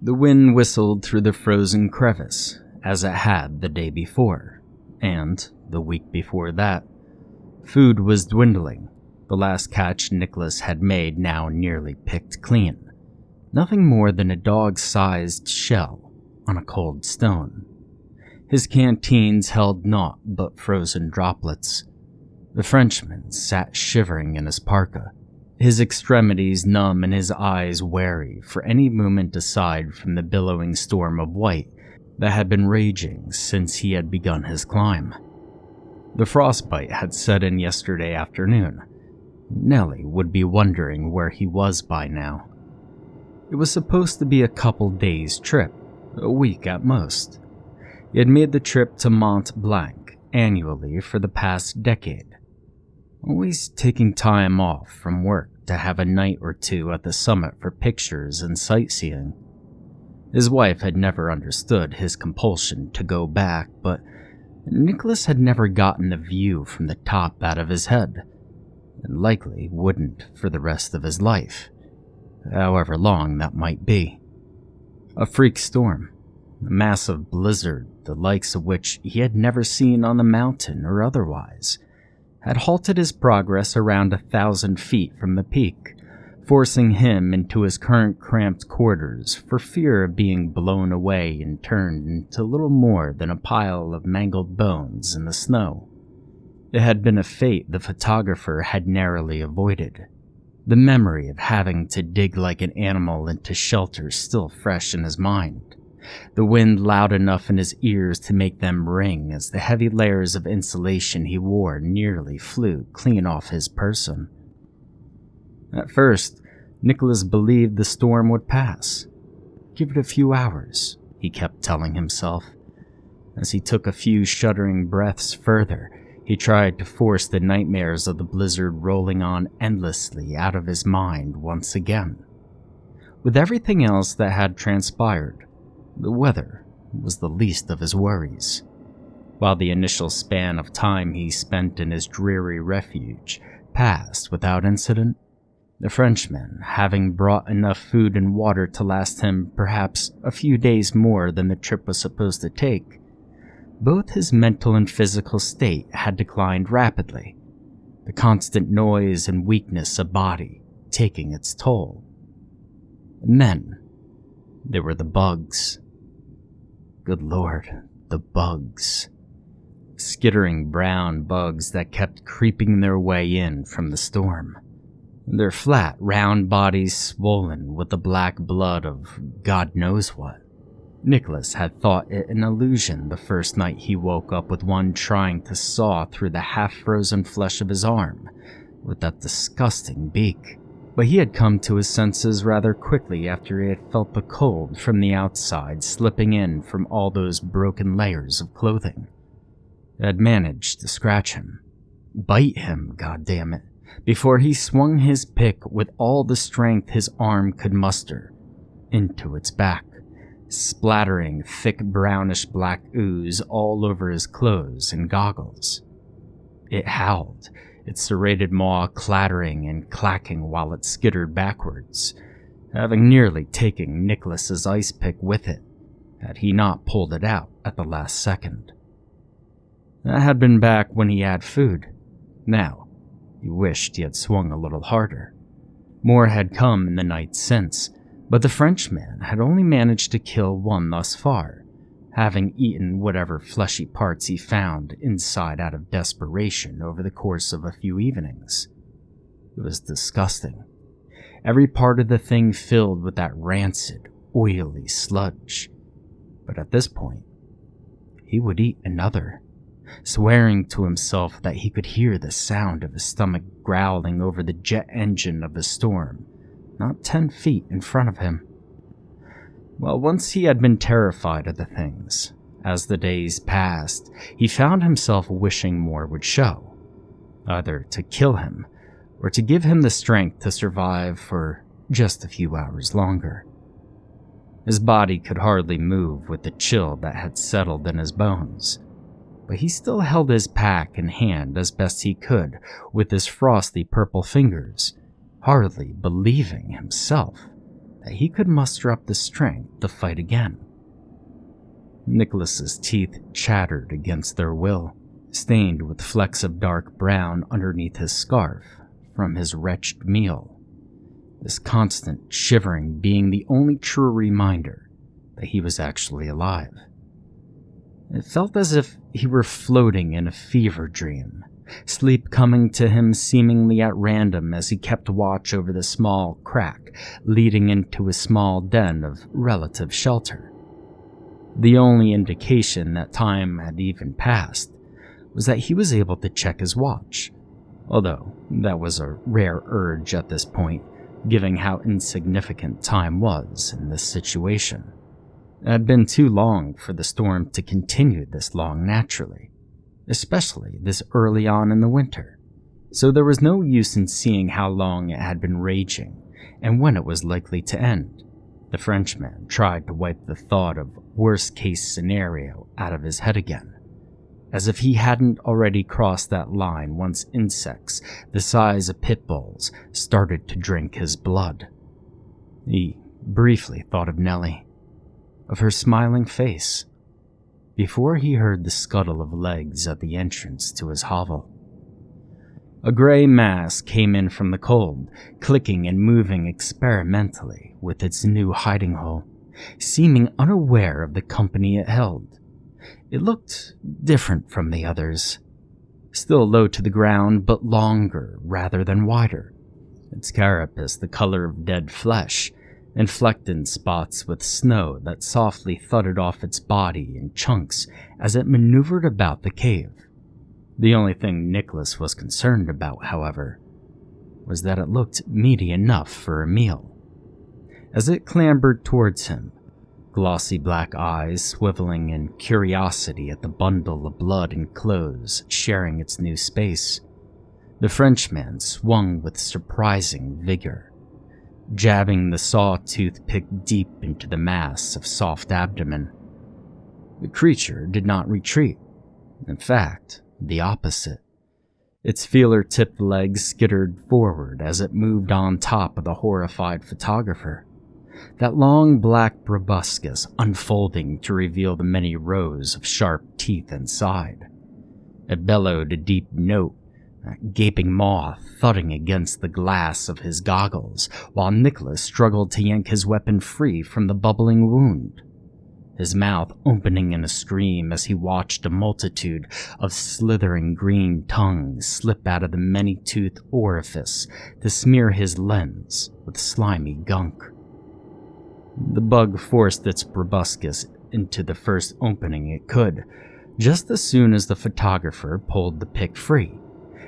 The wind whistled through the frozen crevice, as it had the day before, and the week before that. Food was dwindling, the last catch Nicholas had made now nearly picked clean. Nothing more than a dog-sized shell on a cold stone. His canteens held naught but frozen droplets. The Frenchman sat shivering in his parka, his extremities numb and his eyes wary for any movement aside from the billowing storm of white that had been raging since he had begun his climb. The frostbite had set in yesterday afternoon. Nellie would be wondering where he was by now. It was supposed to be a couple days' trip, a week at most. He had made the trip to Mont Blanc annually for the past decade, always taking time off from work to have a night or two at the summit for pictures and sightseeing. His wife had never understood his compulsion to go back, but Nicholas had never gotten the view from the top out of his head, and likely wouldn't for the rest of his life, however long that might be. A freak storm, a massive blizzard, the likes of which he had never seen on the mountain or otherwise, had halted his progress around 1,000 feet from the peak, forcing him into his current cramped quarters for fear of being blown away and turned into little more than a pile of mangled bones in the snow. It had been a fate the photographer had narrowly avoided, the memory of having to dig like an animal into shelter still fresh in his mind, the wind loud enough in his ears to make them ring as the heavy layers of insulation he wore nearly flew clean off his person. At first, Nicholas believed the storm would pass. Give it a few hours, he kept telling himself. As he took a few shuddering breaths further, he tried to force the nightmares of the blizzard rolling on endlessly out of his mind once again. With everything else that had transpired, the weather was the least of his worries. While the initial span of time he spent in his dreary refuge passed without incident, the Frenchman, having brought enough food and water to last him perhaps a few days more than the trip was supposed to take, both his mental and physical state had declined rapidly, the constant noise and weakness of body taking its toll. And then, there were the bugs. Good Lord, the bugs. Skittering brown bugs that kept creeping their way in from the storm, their flat, round bodies swollen with the black blood of God knows what. Nicholas had thought it an illusion the first night he woke up with one trying to saw through the half-frozen flesh of his arm with that disgusting beak. But he had come to his senses rather quickly after he had felt the cold from the outside slipping in from all those broken layers of clothing. It had managed to scratch him, bite him, goddammit, before he swung his pick with all the strength his arm could muster into its back, splattering thick brownish black ooze all over his clothes and goggles. It howled, its serrated maw clattering and clacking while it skittered backwards, having nearly taken Nicholas's ice pick with it, had he not pulled it out at the last second. That had been back when he had food. Now, he wished he had swung a little harder. More had come in the night since, but the Frenchman had only managed to kill one thus far, having eaten whatever fleshy parts he found inside out of desperation over the course of a few evenings. It was disgusting. Every part of the thing filled with that rancid, oily sludge. But at this point, he would eat another, swearing to himself that he could hear the sound of his stomach growling over the jet engine of the storm, not 10 feet in front of him. Well, once he had been terrified of the things, as the days passed, he found himself wishing more would show, either to kill him or to give him the strength to survive for just a few hours longer. His body could hardly move with the chill that had settled in his bones, but he still held his pack in hand as best he could with his frosty purple fingers, hardly believing himself that he could muster up the strength to fight again. Nicholas's teeth chattered against their will, stained with flecks of dark brown underneath his scarf from his wretched meal, this constant shivering being the only true reminder that he was actually alive. It felt as if he were floating in a fever dream, sleep coming to him seemingly at random as he kept watch over the small crack leading into his small den of relative shelter. The only indication that time had even passed was that he was able to check his watch, although that was a rare urge at this point, given how insignificant time was in this situation. It had been too long for the storm to continue this long naturally, especially this early on in the winter, so there was no use in seeing how long it had been raging and when it was likely to end. The Frenchman tried to wipe the thought of worst-case scenario out of his head again, as if he hadn't already crossed that line once insects the size of pit bulls started to drink his blood. He briefly thought of Nellie, of her smiling face, before he heard the scuttle of legs at the entrance to his hovel. A gray mass came in from the cold, clicking and moving experimentally with its new hiding hole, seeming unaware of the company it held. It looked different from the others, still low to the ground but longer rather than wider, its carapace the color of dead flesh, and flecked in spots with snow that softly thudded off its body in chunks as it maneuvered about the cave. The only thing Nicholas was concerned about, however, was that it looked meaty enough for a meal. As it clambered towards him, glossy black eyes swiveling in curiosity at the bundle of blood and clothes sharing its new space, the Frenchman swung with surprising vigor, jabbing the sawtooth pick deep into the mass of soft abdomen. The creature did not retreat. In fact, the opposite. Its feeler-tipped legs skittered forward as it moved on top of the horrified photographer, that long black proboscis unfolding to reveal the many rows of sharp teeth inside. It bellowed a deep note, that gaping maw thudding against the glass of his goggles, while Nicholas struggled to yank his weapon free from the bubbling wound, his mouth opening in a scream as he watched a multitude of slithering green tongues slip out of the many-toothed orifice to smear his lens with slimy gunk. The bug forced its proboscis into the first opening it could, just as soon as the photographer pulled the pick free,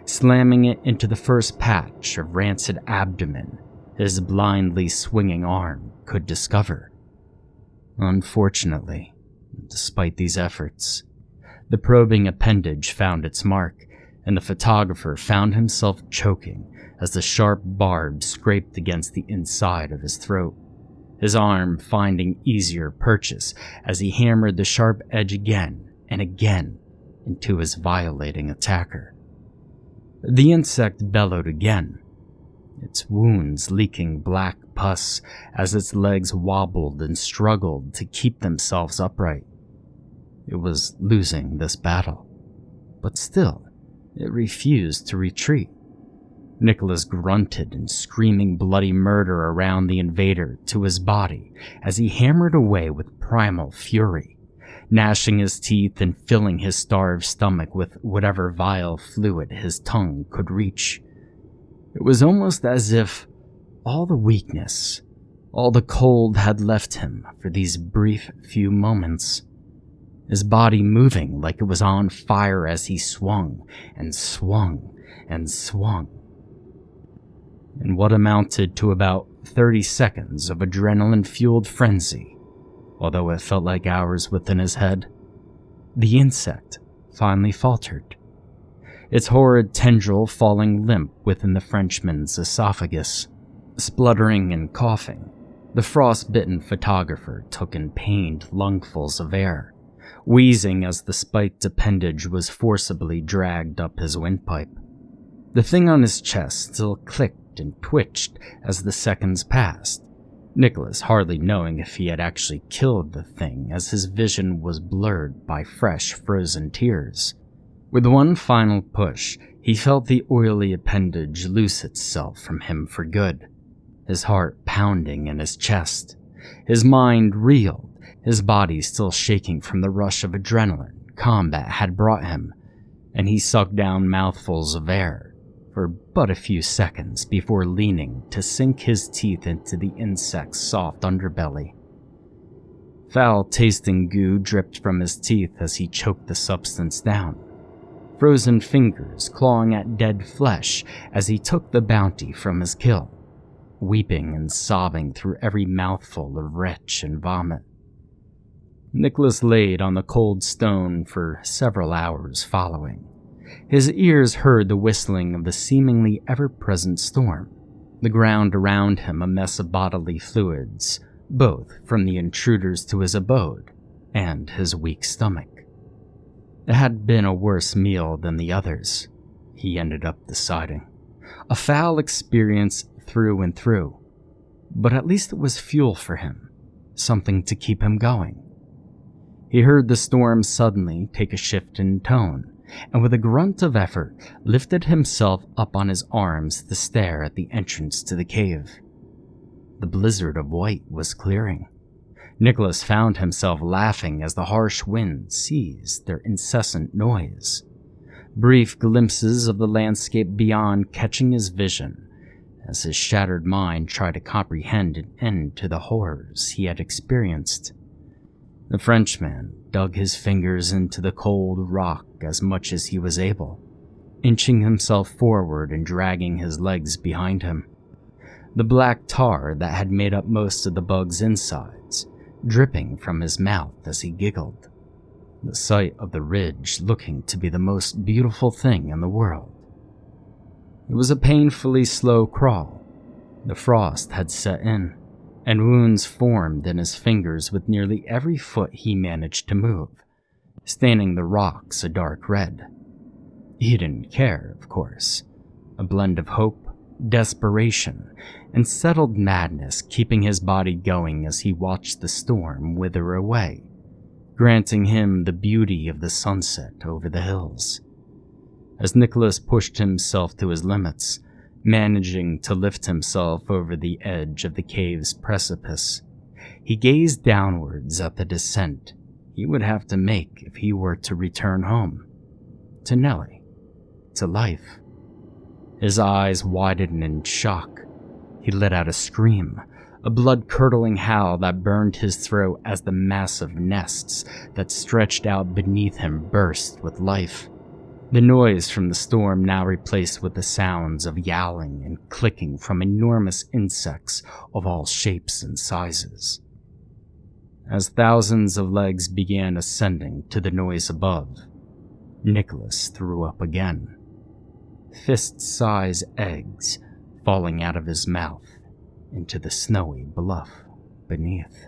slamming it into the first patch of rancid abdomen his blindly swinging arm could discover. Unfortunately, despite these efforts, the probing appendage found its mark, and the photographer found himself choking as the sharp barb scraped against the inside of his throat, his arm finding easier purchase as he hammered the sharp edge again and again into his violating attacker. The insect bellowed again, its wounds leaking black pus as its legs wobbled and struggled to keep themselves upright. It was losing this battle, but still, it refused to retreat. Nicholas grunted in screaming bloody murder around the invader to his body as he hammered away with primal fury, gnashing his teeth and filling his starved stomach with whatever vile fluid his tongue could reach. It was almost as if all the weakness, all the cold had left him for these brief few moments, his body moving like it was on fire as he swung and swung and swung. In what amounted to about 30 seconds of adrenaline-fueled frenzy, although it felt like hours within his head, the insect finally faltered, its horrid tendril falling limp within the Frenchman's esophagus. Spluttering and coughing, the frost-bitten photographer took in pained lungfuls of air, wheezing as the spiked appendage was forcibly dragged up his windpipe. The thing on his chest still clicked and twitched as the seconds passed, Nicholas hardly knowing if he had actually killed the thing, as his vision was blurred by fresh frozen tears. With one final push, he felt the oily appendage loose itself from him for good, his heart pounding in his chest. His mind reeled, his body still shaking from the rush of adrenaline combat had brought him, and he sucked down mouthfuls of air for but a few seconds before leaning to sink his teeth into the insect's soft underbelly. Foul-tasting goo dripped from his teeth as he choked the substance down, frozen fingers clawing at dead flesh as he took the bounty from his kill, weeping and sobbing through every mouthful of retch and vomit. Nicholas laid on the cold stone for several hours following. His ears heard the whistling of the seemingly ever-present storm, the ground around him a mess of bodily fluids, both from the intruders to his abode and his weak stomach. It had been a worse meal than the others, he ended up deciding. A foul experience through and through, but at least it was fuel for him, something to keep him going. He heard the storm suddenly take a shift in tone, and with a grunt of effort, lifted himself up on his arms to stare at the entrance to the cave. The blizzard of white was clearing. Nicholas found himself laughing as the harsh wind ceased their incessant noise, brief glimpses of the landscape beyond catching his vision as his shattered mind tried to comprehend an end to the horrors he had experienced. The Frenchman dug his fingers into the cold rock as much as he was able, inching himself forward and dragging his legs behind him. The black tar that had made up most of the bug's insides dripping from his mouth as he giggled, the sight of the ridge looking to be the most beautiful thing in the world. It was a painfully slow crawl. The frost had set in, and wounds formed in his fingers with nearly every foot he managed to move, staining the rocks a dark red. He didn't care, of course. A blend of hope, desperation, and settled madness keeping his body going as he watched the storm wither away, granting him the beauty of the sunset over the hills. As Nicholas pushed himself to his limits, managing to lift himself over the edge of the cave's precipice, he gazed downwards at the descent he would have to make if he were to return home, to Nellie, to life. His eyes widened in shock. He let out a scream, a blood-curdling howl that burned his throat as the massive nests that stretched out beneath him burst with life. The noise from the storm now replaced with the sounds of yowling and clicking from enormous insects of all shapes and sizes. As thousands of legs began ascending to the noise above, Nicholas threw up again, fist-sized eggs falling out of his mouth into the snowy bluff beneath.